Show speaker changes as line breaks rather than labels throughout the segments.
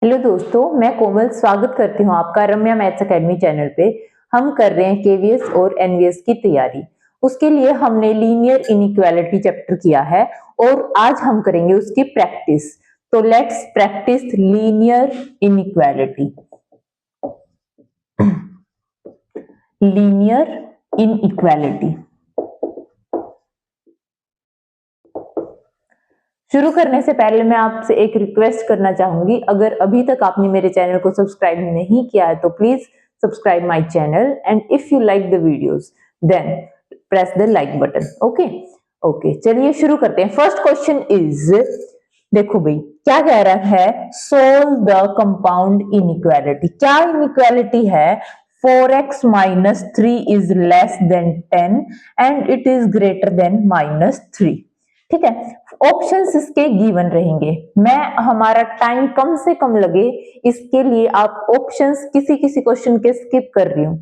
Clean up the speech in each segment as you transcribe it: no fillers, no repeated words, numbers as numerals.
Hello दोस्तों, मैं कोमल स्वागत करती हूँ आपका रम्या मैथ्स एकेडमी चैनल पे। हम कर रहे हैं केवीएस और एनवीएस की तैयारी। उसके लिए हमने लीनियर इनइक्वालिटी चैप्टर किया है और आज हम करेंगे उसकी प्रैक्टिस। तो let's practice linear inequality. Linear inequality शुरू करने से पहले मैं आपसे एक रिक्वेस्ट करना चाहूंगी, अगर अभी तक आपने मेरे चैनल को सब्सक्राइब नहीं किया है तो please subscribe my channel and if you like the videos then press the like button. Okay, चलिए शुरू करते हैं। फर्स्ट क्वेश्चन इज, देखो भाई क्या कह रहा है, सोल्व द कंपाउंड इनइक्वालिटी। क्या इनइक्वालिटी है? 4x minus 3 is less than 10 and it is greater then -3। ठीक है, ऑप्शंस इसके गिवन रहेंगे। मैं हमारा टाइम कम से कम लगे इसके लिए आप ऑप्शंस किसी किसी क्वेश्चन के स्किप कर रही हूं।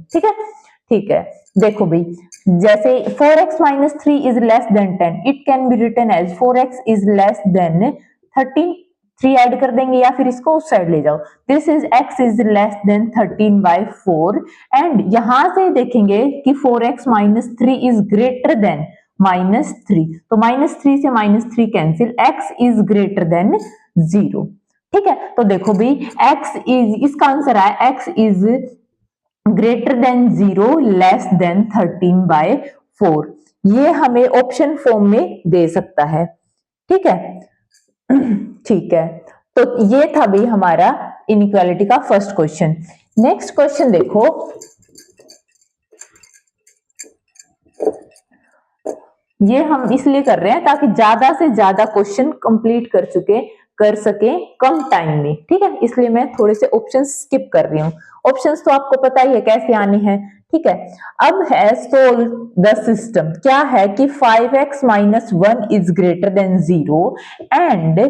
ठीक है, देखो भाई, जैसे 4x minus 3 is less than 10, it can be written as 4x is less than 13। 3 add कर देंगे या फिर इसको उस साइड ले जाओ। This is x is less than 13/4 and यहां से देखेंगे कि 4x minus 3 is greater then -3, तो -3 से -3 cancel, x is greater than 0। ठीक है, तो देखो भाई x इज, इसका आंसर है x is greater than 0 less than 13/4। ये हमें ऑप्शन फॉर्म में दे सकता है। ठीक है, ठीक है, तो ये था भाई हमारा इनइक्वालिटी का फर्स्ट क्वेश्चन। नेक्स्ट क्वेश्चन देखो, ये हम इसलिए कर रहे हैं ताकि ज्यादा से ज्यादा क्वेश्चन कंप्लीट कर सके कम टाइम में। ठीक है, इसलिए मैं थोड़े से ऑप्शन स्किप कर रही हूँ। ऑप्शंस तो आपको पता ही है कैसे आने हैं। ठीक है, अब है सोल्व द सिस्टम। क्या है कि 5x minus 1 is greater than 0 and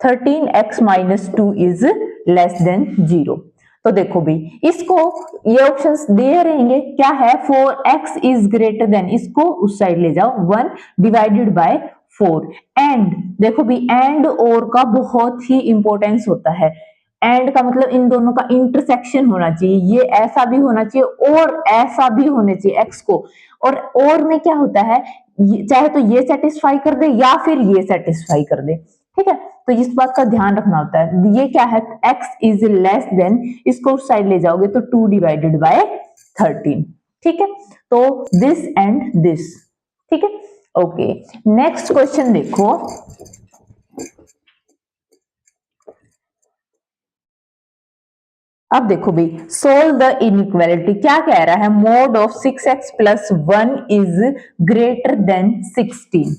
13x minus 2 is less then 0। तो देखो भाई, इसको ये ऑप्शंस दे रहेंगे। क्या है? 4x इज ग्रेटर देन, इसको उस साइड ले जाओ, 1 डिवाइडेड बाय 4 एंड देखो भाई, एंड और का बहुत ही इंपॉर्टेंस होता है। एंड का मतलब इन दोनों का इंटरसेक्शन होना चाहिए, ये ऐसा भी होना चाहिए और ऐसा भी होना चाहिए एक्स को। और में क्या होता है, चाहे तो ये सेटिस्फाई कर दे या फिर ये सेटिस्फाई कर दे। ठीक है, तो इस बात का ध्यान रखना होता है। ये क्या है, x इज लेस देन, इसको उस साइड ले जाओगे तो 2 डिवाइडेड बाय 13। ठीक है, तो दिस एंड दिस। ठीक है, ओके, नेक्स्ट क्वेश्चन देखो। अब देखो भाई, सोल्व द इनइक्वालिटी। क्या कह रहा है, mode of 6x plus 1 is greater then 16।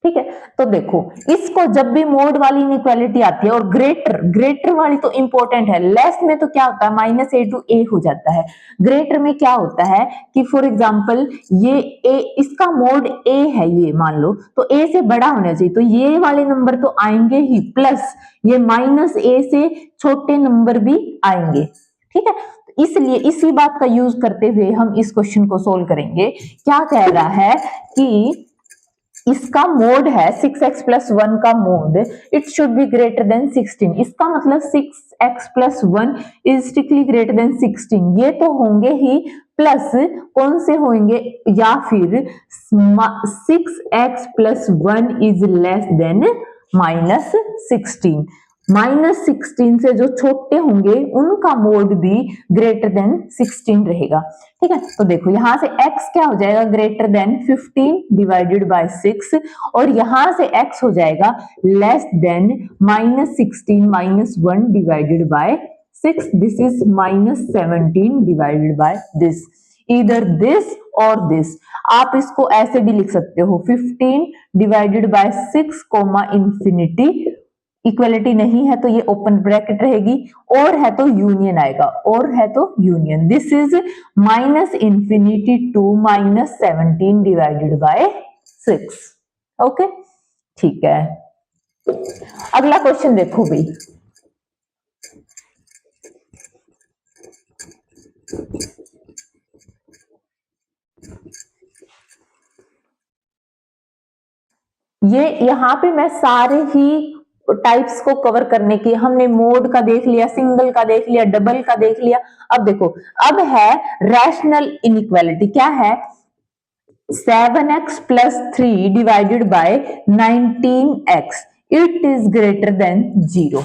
ठीक है, तो देखो इसको जब भी मोड वाली इनइक्वालिटी आती है और ग्रेटर वाली तो इंपॉर्टेंट है, लेस में तो क्या होता है -a to a हो जाता है। ग्रेटर में क्या होता है कि फॉर एग्जांपल ये a, इसका मोड a है, ये मान लो, तो a से बड़ा होना चाहिए, तो ये वाले नंबर तो आएंगे ही, प्लस ये -a से छोटे नंबर भी आएंगे। ठीक है, इसलिए इसी बात का यूज करते हुए हम इस क्वेश्चन को सोल्व करेंगे। क्या कह रहा है कि इसका मोड है 6x प्लस 1 का mode, it should be greater then 16। इसका मतलब 6x plus 1 is strictly greater than 16। ये तो होंगे ही, प्लस कौन से होंगे, या फिर 6x plus 1 is less than -16। -16 से जो छोटे होंगे उनका मोड भी ग्रेटर देन 16 रहेगा। ठीक है, तो देखो यहां से x क्या हो जाएगा, ग्रेटर देन 15 डिवाइडेड बाय 6, और यहां से x हो जाएगा less than -16 minus 1 divided by 6। This is -17 divided by this, इधर दिस और दिस। आप इसको ऐसे भी लिख सकते हो, 15 divided by 6 comma infinity. Equality नहीं है तो ये ओपन ब्रैकेट रहेगी, और है तो यूनियन आएगा, और है तो union. This is -infinity to -17 divided by 6। Okay, ठीक है, अगला क्वेश्चन देखो भाई। ये यहां पे मैं सारे ही टाइप्स को कवर करने की, हमने मोड का देख लिया, सिंगल का देख लिया, डबल का देख लिया। अब देखो, अब है रैशनल इनइक्वालिटी। क्या है? 7x plus 3 divided by 19x, it is greater than 0।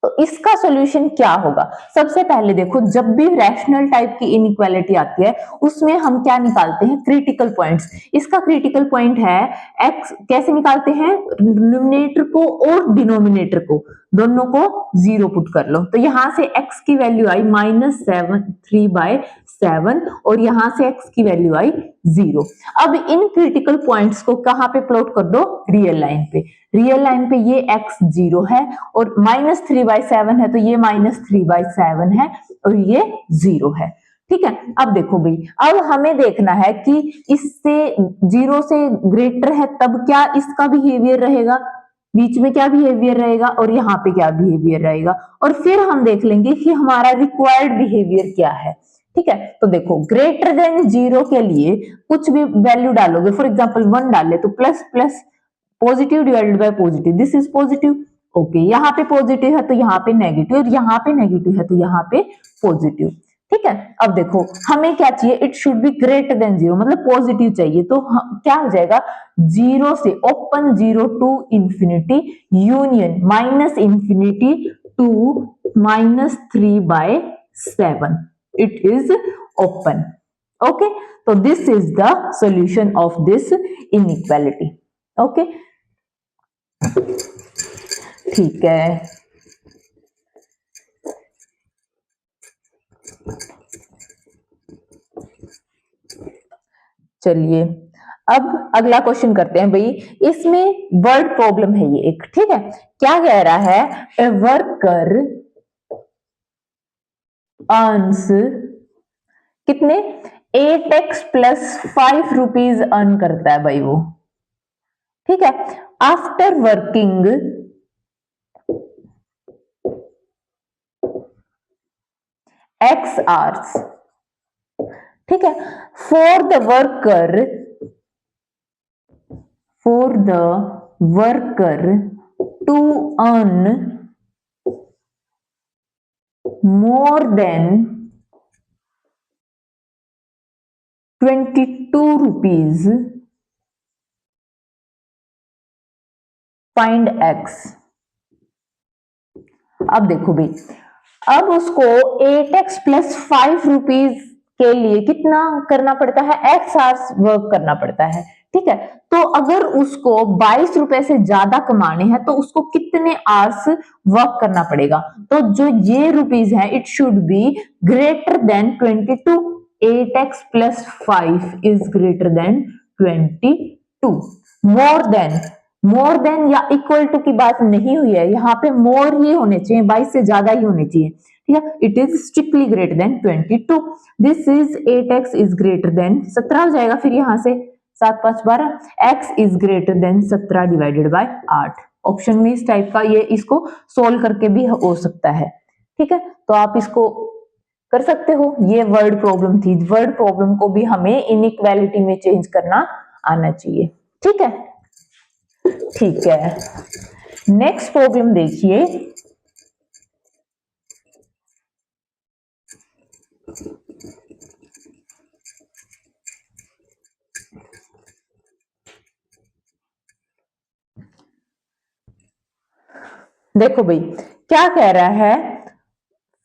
तो इसका सॉल्यूशन क्या होगा? सबसे पहले देखो, जब भी रैशनल टाइप की इनइक्वालिटी आती है उसमें हम क्या निकालते हैं? Critical points. इसका क्रिटिकल पॉइंट है x। कैसे निकालते हैं? न्यूमरेटर को और डिनोमिनेटर को दोनों को 0 पुट कर लो। तो यहां से x की वैल्यू आई -3/7 और यहां से x की वैल्यू आई 0। अब इन क्रिटिकल पॉइंट्स को कहां पे प्लॉट कर दो? रियल लाइन पे। रियल लाइन पे ये x 0 है और -3/7 है, तो ये -3/7 है और ये 0 है। ठीक है, अब देखो भाई, अब हमें देखना है कि इससे 0 से ग्रेटर है तब क्या इसका बिहेवियर रहेगा, बीच में क्या बिहेवियर रहेगा और यहाँ पे क्या बिहेवियर रहेगा, और फिर हम देख लेंगे कि हमारा रिक्वायर्ड बिहेवियर क्या है। ठीक है, तो देखो, ग्रेटर देन 0 के लिए कुछ भी वैल्यू डालोगे, फॉर एग्जाम्पल 1 डाले तो plus plus positive divided by positive, this is positive. Okay, यहाँ पे पॉजिटिव है तो यहाँ पे नेगेटिव, और यहाँ पे नेगेटिव है तो यहाँ पे पॉजिटिव। ठीक है, अब देखो हमें क्या चाहिए? It should be greater than 0, मतलब पॉजिटिव चाहिए। तो क्या हो जाएगा? 0 से open 0 to infinity union -infinity to -3/7, it is open. Okay, तो this is the solution of this inequality. Okay, ठीक है। चलिए, अब अगला क्वेश्चन करते हैं भाई। इसमें वर्ड प्रॉब्लम है ये एक। ठीक है, क्या कह रहा है? ए वर्कर अर्न्स कितने? 8x प्लस 5 रुपीज अर्न करता है भाई वो। ठीक है, आफ्टर वर्किंग x आवर्स। ठीक है, for the worker to earn more than 22 rupees, find x। अब देखो भाई, अब उसको 8x प्लस 5 रुपीज के लिए कितना करना पड़ता है? x आवर्स वर्क करना पड़ता है। ठीक है, तो अगर उसको 22 रुपए से ज्यादा कमाने हैं तो उसको कितने आवर्स वर्क करना पड़ेगा? तो जो ये रुपीज है, it should be greater then 22। 8x plus 5 is greater then 22। More than या इक्वल टू की बात नहीं हुई है, यहाँ पे मोर ही होने चाहिए, 22 से ज्यादा ही होने चाहिए। ठीक है, it is strictly greater than 22। This is 8x is greater then 17 हो जाएगा, फिर यहां से 7 5 12, x is greater then 17 divided bye 8। Option में इस टाइप का ये इसको सोल्व करके भी हो सकता है। ठीक है, तो आप इसको कर सकते हो। ये वर्ड प्रॉब्लम थी। वर्ड प्रॉब्लम को भी हमें इनइक्वालिटी में चेंज करना आना चाहिए। ठीक है, ठीक है, नेक्स्ट प्रॉब्लम देखिए। देखो भाई, क्या कह रहा है?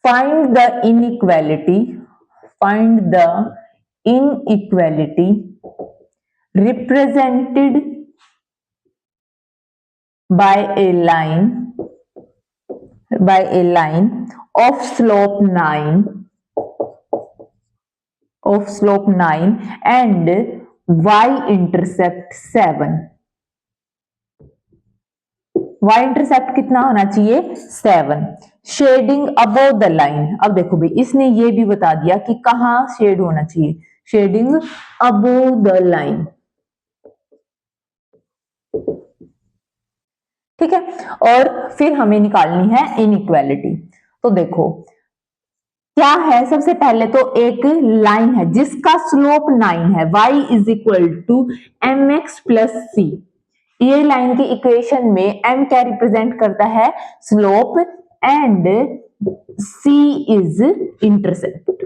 Find the inequality represented by a line of slope 9 and y-intercept 7। y-intercept कितना होना चाहिए? 7। Shading above the line. अब देखो भाई, इसने ये भी बता दिया कि कहां शेड होना चाहिए। Shading above the line. ठीक है, और फिर हमें निकालनी है इनइक्वालिटी। तो देखो क्या है, सबसे पहले तो एक लाइन है जिसका स्लोप 9 है, y is equal to mx plus C. ये लाइन की इक्वेशन में m क्या रिप्रेजेंट करता है, slope, and c is intercept.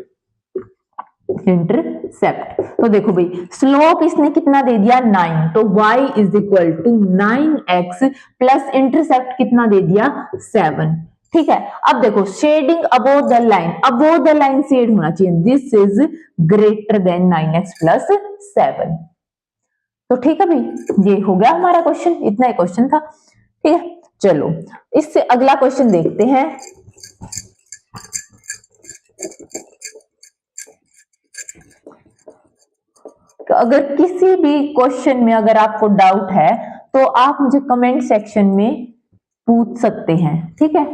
तो देखो भाई स्लोप इसने कितना दे दिया 9, तो y is equal to 9x plus intercept कितना दे दिया 7। ठीक है, अब देखो shading above the line shade होना चाहिए, this is greater than 9x plus 7। तो ठीक है भाई, ये हो गया हमारा क्वेश्चन, इतना ही क्वेश्चन था। ठीक है, चलो इससे अगला क्वेश्चन देखते हैं। तो अगर किसी भी क्वेश्चन में अगर आपको डाउट है तो आप मुझे कमेंट सेक्शन में पूछ सकते हैं। ठीक है,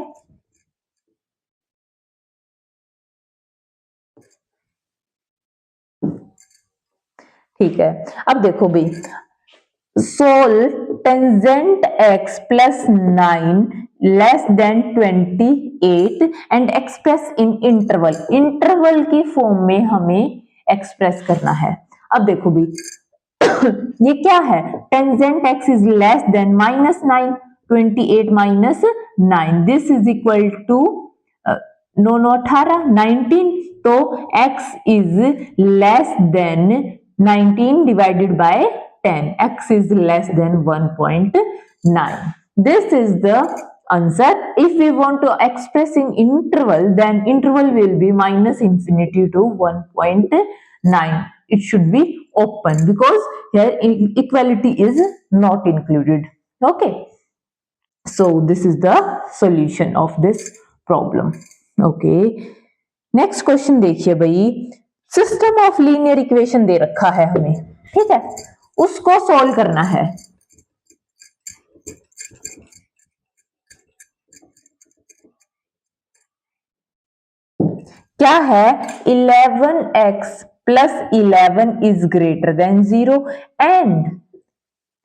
ठीक है, अब देखो भाई solve tangent x plus 9 less than 28 and express in interval की फॉर्म में हमें एक्सप्रेस करना है। अब देखो भी ये क्या है, tangent x is less than -9, 28 minus 9, this is equal to 18 19, तो x is less than 19 divided by 10, x is less than 1.9. This is the answer. If we want to express in interval, then interval will be minus infinity to 1.9. It should be open because here equality is not included. Okay. So this is the solution of this problem. Okay. Next question देखिए भाई, system of linear equation दे रखा है हमें, ठीक है, उसको solve करना है। क्या है, 11x plus 11 is greater than 0 and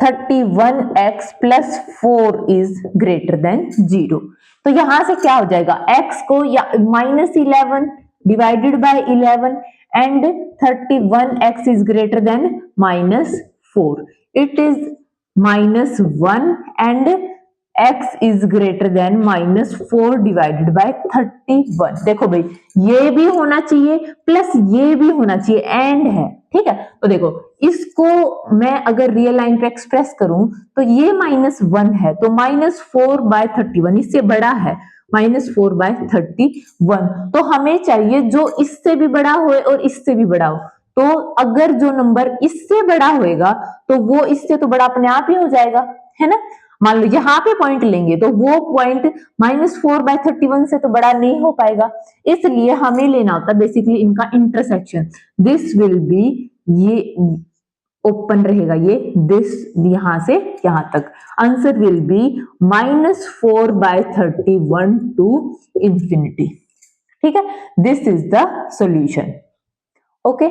31x plus 4 is greater than 0। तो यहां से क्या हो जाएगा, x को या -11 divided by 11 and 31x is greater then -4, it is -1 and x is greater then -4 divided by 31। देखो भाई ये भी होना चाहिए प्लस ये भी होना चाहिए, एंड है। ठीक है, तो देखो इसको मैं अगर रियल लाइन पे एक्सप्रेस करूं तो ये -1 है, तो -4 बाय 31 इससे बड़ा है, -4 बाय 31। तो हमें चाहिए जो इससे भी बड़ा हो और इससे भी बड़ा हो। तो अगर जो नंबर इससे बड़ा होएगा तो वो इससे तो बड़ा अपने आप ही हो जाएगा, है ना। मान लो यहाँ पे पॉइंट लेंगे तो वो पॉइंट -4 बाय 31 से तो बड़ा नहीं हो पाएगा, इसलिए हमें लेना होता बेसिकली इनका इंटरसेक्शन। दिस विल बी, ये ओपन रहेगा, ये दिस यहां से यहां तक, answer will be -4 by 31 to infinity. ठीक है, this is the solution. Okay,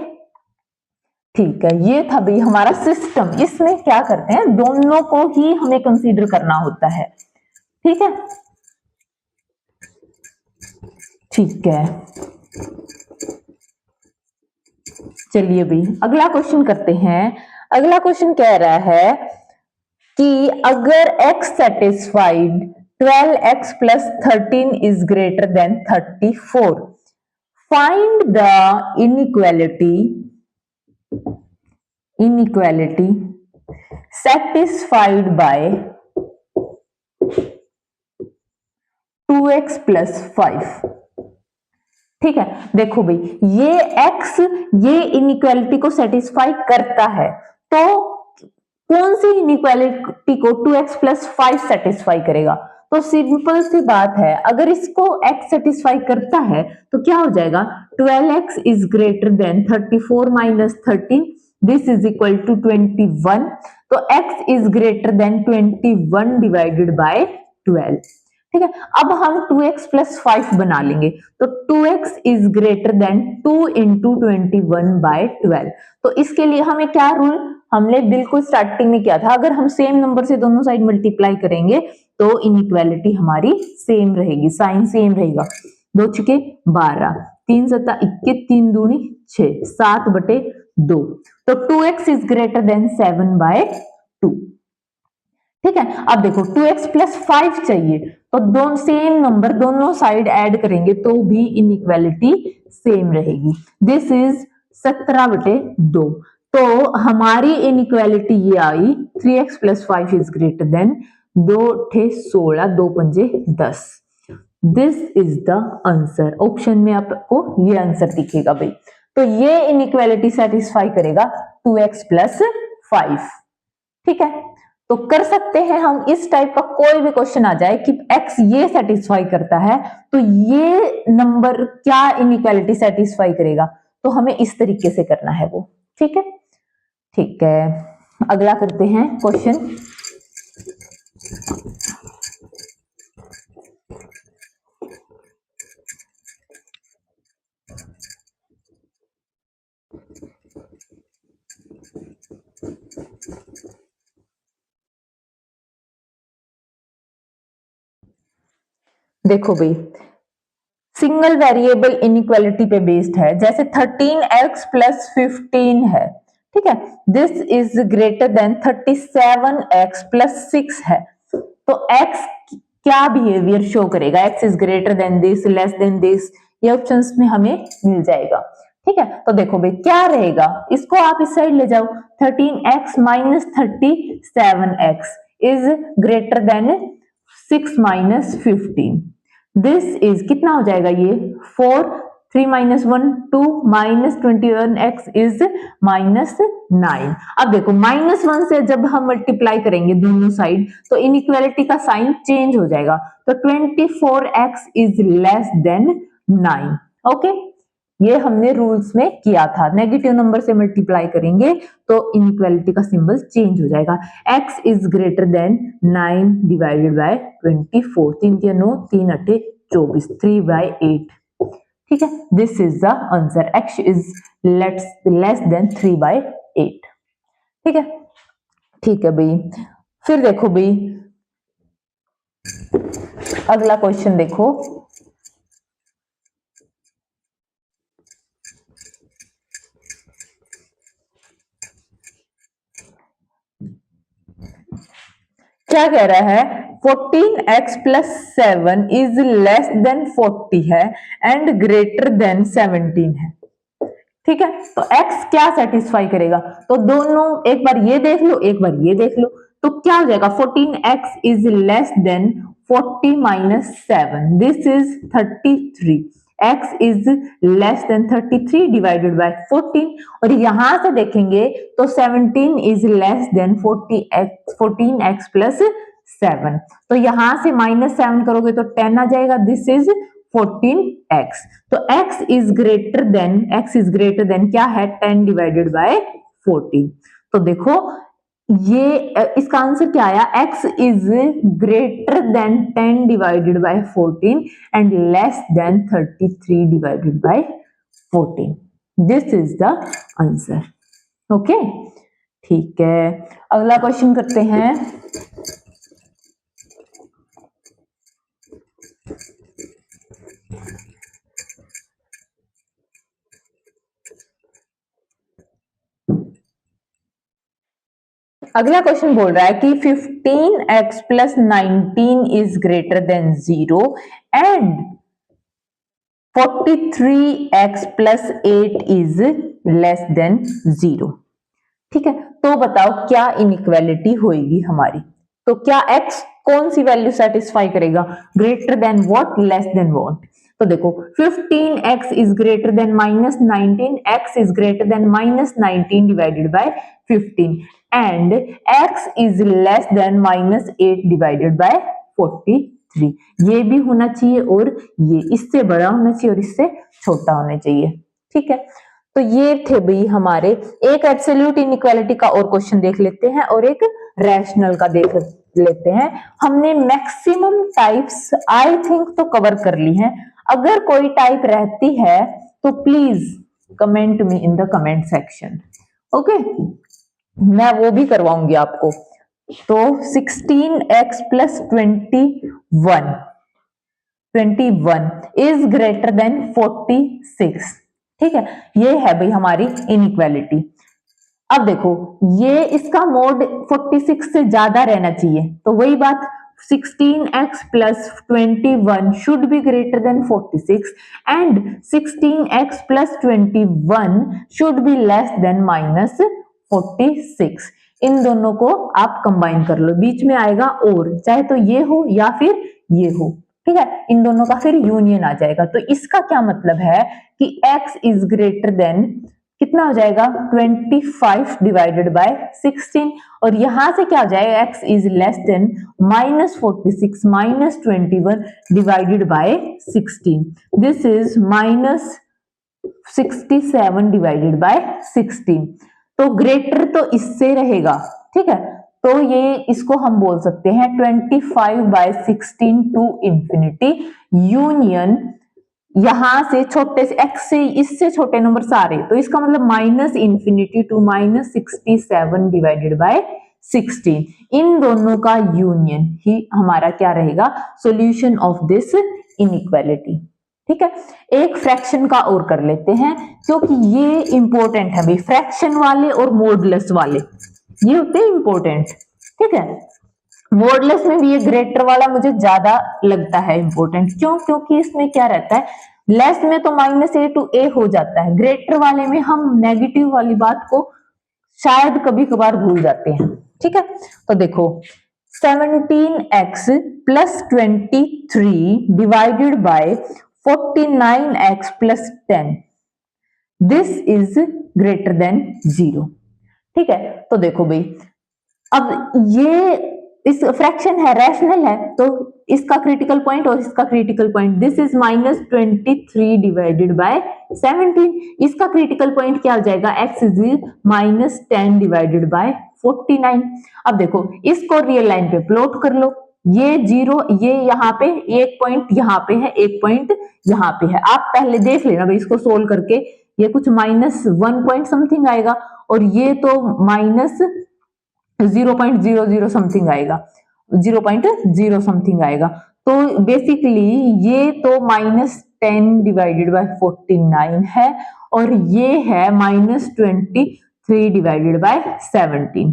ठीक है, ये था भाई हमारा सिस्टम। इसमें क्या करते हैं, दोनों को ही हमें कंसीडर करना होता है। ठीक है, ठीक है, चलिए भाई अगला क्वेश्चन करते हैं। अगला क्वेश्चन कह रहा है कि अगर x satisfied 12x plus 13 is greater than 34, find the inequality satisfied by 2x plus 5। ठीक है, देखो भाई ये x ये इनइक्वालिटी को सेटिस्फाई करता है, तो कौन सी इनइक्वालिटी को 2x प्लस 5 सेटिस्फाई करेगा। तो सिंपल सी बात है, अगर इसको x सेटिस्फाई करता है तो क्या हो जाएगा, 12x is greater than 34 minus 13, this is equal to 21। तो x is greater than 21 divided by 12। ठीक है, अब हम 2x प्लस 5 बना लेंगे, तो 2x is greater than 2 into 21 by 12। तो इसके लिए हमें क्या रूल, हमने बिल्कुल स्टार्टिंग में किया था, अगर हम सेम नंबर से दोनों साइड मल्टीप्लाई करेंगे तो इनइक्वालिटी हमारी सेम रहेगी, साइन सेम रहेगा। 2 छके 12, 3 सत्ता 21, 3 दूनी 6, 7/2। तो 2x इज ग्रेटर देन 7/2। ठीक है। अब देखो 2x प्लस 5 चाहिए, तो दोनों सेम नंबर दोनों साइड ऐड करेंगे तो भी इनइक्वालिटी सेम रहेगी। This is 17/2। तो हमारी इनइक्वालिटी ये आई 3x plus 5 is greater then 2×16 2×5 this is the answer. Option में आपको ये आंसर दिखेगा भाई। तो ये इनइक्वालिटी सेटिस्फाई करेगा 2x प्लस 5। ठीक है, तो कर सकते हैं हम इस टाइप का कोई भी क्वेश्चन आ जाए कि x ये सेटिस्फाई करता है तो ये नंबर क्या इनइक्वालिटी सेटिस्फाई करेगा, तो हमें इस तरीके से करना है वो। ठीक है, ठीक है, अगला करते हैं क्वेश्चन। देखो भाई, सिंगल वेरिएबल इनइक्वालिटी पे बेस्ड है, जैसे 13x प्लस 15 है। ठीक है, this is greater then 37x plus 6 है। तो x क्या बिहेवियर शो करेगा, x is greater then this, less than this, ये ऑप्शंस में हमें मिल जाएगा। ठीक है, तो देखो भाई क्या रहेगा, इसको आप इस साइड ले जाओ, 13x minus 37x is greater then 6 minus 15। This is कितना हो जाएगा, ये 4, 3 minus 1 2 minus 21x is minus 9। अब देखो -1 से जब हम मल्टीप्लाई करेंगे दोनों साइड तो इनइक्वालिटी का साइन चेंज हो जाएगा, तो 24x is less than 9। Okay, ये हमने रूल्स में किया था, नेगेटिव नंबर से मल्टीप्लाई करेंगे तो इनइक्वालिटी का सिंबल चेंज हो जाएगा। x is greater then 9 divided by 24, 3 3 9 3 8 24, 3/8। ठीक है, this is the answer, x is less then 3/8। ठीक है, ठीक है भाई। फिर देखो भाई अगला क्वेश्चन देखो, क्या कह रहा है, 14x plus 7 is less then 40 है एंड ग्रेटर देन 17 है। ठीक है, तो x क्या सेटिस्फाई करेगा, तो दोनों एक बार ये देख लो एक बार ये देख लो, तो क्या हो जाएगा, 14x is less then 40 minus 7, this is 33। x is less then 33 divided by 14, और यहां से देखेंगे तो 17 is less then 14x plus 7, तो यहां से -7 करोगे तो 10 आ जाएगा, दिस इज 14x। तो x इज ग्रेटर देन क्या है, 10 डिवाइडेड बाय 14। तो देखो ये इसका आंसर क्या आया, x is greater then 10 divided bye 14 and less than 33 divided by 14। This is the answer. Okay, ठीक है, अगला क्वेश्चन करते हैं। अगला क्वेश्चन बोल रहा है कि 15x plus 19 is greater than 0 and 43x plus 8 is less then 0। ठीक है, तो बताओ क्या इनइक्वालिटी होगी हमारी, तो क्या x कौन सी वैल्यू सेटिस्फाई करेगा, greater than what, less than what. तो देखो 15x is greater then -19, x is greater then -19 divided bye 15 and x is less then -8 divided by 43। ये भी होना चाहिए और ये इससे बड़ा होना चाहिए और इससे छोटा होना चाहिए। ठीक है, तो ये थे भाई हमारे, एक एब्सोल्यूट इनइक्वालिटी का और क्वेश्चन देख लेते हैं और एक रैशनल का देख लेते हैं। हमने मैक्सिमम टाइप्स आई थिंक तो कवर कर ली हैं, अगर कोई टाइप रहती है तो please comment me in the comment section. Okay, मैं वो भी करवाऊंगी आपको। तो 16x plus 21 is greater then 46। ठीक है, ये है भाई हमारी इनइक्वालिटी। अब देखो ये इसका मोड 46 से ज्यादा रहना चाहिए, तो वही बात 16x plus 21 should be greater than 46 and 16x plus 21 should be less than minus 46। इन दोनों को आप कंबाइन कर लो, बीच में आएगा और, चाहे तो ये हो या फिर ये हो, ठीक है, इन दोनों का फिर यूनियन आ जाएगा। तो इसका क्या मतलब है कि x इज ग्रेटर देन कितना हो जाएगा 25 डिवाइडेड बाय 16, और यहां से क्या हो जाएगा x is less then minus 46 minus 21 divided by 16, this is minus 67 divided by 16। तो ग्रेटर तो इससे रहेगा, ठीक है, तो ये इसको हम बोल सकते हैं 25 बाय 16 टू इंफिनिटी यूनियन, यहां से छोटे से x से इससे छोटे नंबर सारे, तो इसका मतलब minus infinity to minus 67 divided by 16, इन दोनों का यूनियन ही हमारा क्या रहेगा, सॉल्यूशन ऑफ दिस इनइक्वालिटी। ठीक है, एक फ्रैक्शन का और कर लेते हैं क्योंकि ये इंपॉर्टेंट है भाई, फ्रैक्शन वाले और मॉडुलस वाले ये होते हैं इंपॉर्टेंट। ठीक है, मॉडुलस में भी ये ग्रेटर वाला मुझे ज्यादा लगता है इंपॉर्टेंट, क्यों, क्योंकि इसमें क्या रहता है, लेस में तो माइनस ए टू ए हो जाता है, ग्रेटर वाले में हम नेगेटिव वाली बात को शायद कभी कभार भूल जाते हैं। ठीक है, तो देखो 17x plus 23 divided bye 49x plus 10, this is greater than 0। ठीक है, तो देखो भाई, अब ये इस फ्रैक्शन है, रैशनल है, तो इसका क्रिटिकल पॉइंट और इसका critical point, this is minus 23 divided by 17, इसका क्रिटिकल पॉइंट क्या हो जाएगा, x is minus 10 divided by 49। अब देखो इसको रियल लाइन पे प्लॉट कर लो, ये 0, ये यहाँ पे एक पॉइंट यहाँ पे है, एक पॉइंट यहाँ पे है, आप पहले देख लेना भाई इसको सोल्व करके, ये कुछ माइनस 1 पॉइंट समथिंग आएगा और ये तो माइनस 0.00 समथिंग आएगा, 0.0 समथिंग आएगा, तो बेसिकली ये तो माइनस 10 डिवाइडेड बाय 49 है और ये है माइनस 23 डिवाइडेड बाय 17।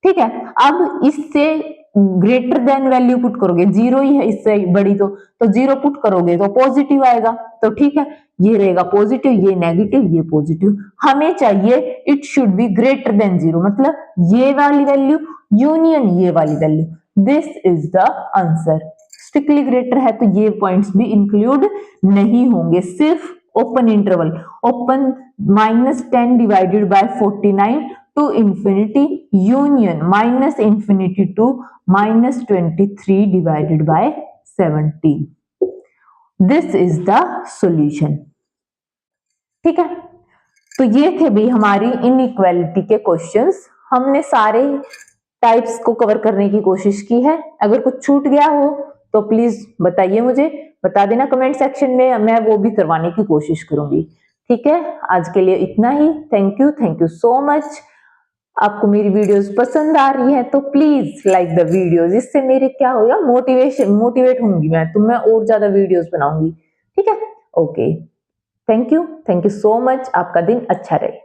ठीक है, अब इससे ग्रेटर देन वैल्यू पुट करोगे, 0 ही है इससे बड़ी, तो 0 पुट करोगे तो पॉजिटिव आएगा, तो ठीक है, ये रहेगा पॉजिटिव, ये नेगेटिव, ये पॉजिटिव, हमें चाहिए it should be greater than 0, मतलब ये वाली वैल्यू यूनियन ये वाली value, this is the answer. Strictly greater है तो ये पॉइंट्स भी इंक्लूड नहीं होंगे, सिर्फ open interval, open minus 10 divided by 49 to infinity union minus infinity to minus 23 divided by 17, this is the solution. ठीक है, तो ये थे भी हमारी इनइक्वालिटी के क्वेश्चंस, हमने सारे टाइप्स को कवर करने की कोशिश की है, अगर कुछ छूट गया हो तो प्लीज बताइए, मुझे बता देना कमेंट सेक्शन में, मैं वो भी करवाने की कोशिश करूंगी। ठीक है, आज के लिए इतना ही, थैंक यू सो मच। आपको मेरी वीडियोस पसंद आ रही है तो प्लीज लाइक द वीडियोस, इससे मेरे क्या होगा, मोटिवेट होंगी मैं, तो मैं और ज्यादा वीडियोस बनाऊंगी। ठीक है, okay, thank you so much, आपका दिन अच्छा रहे।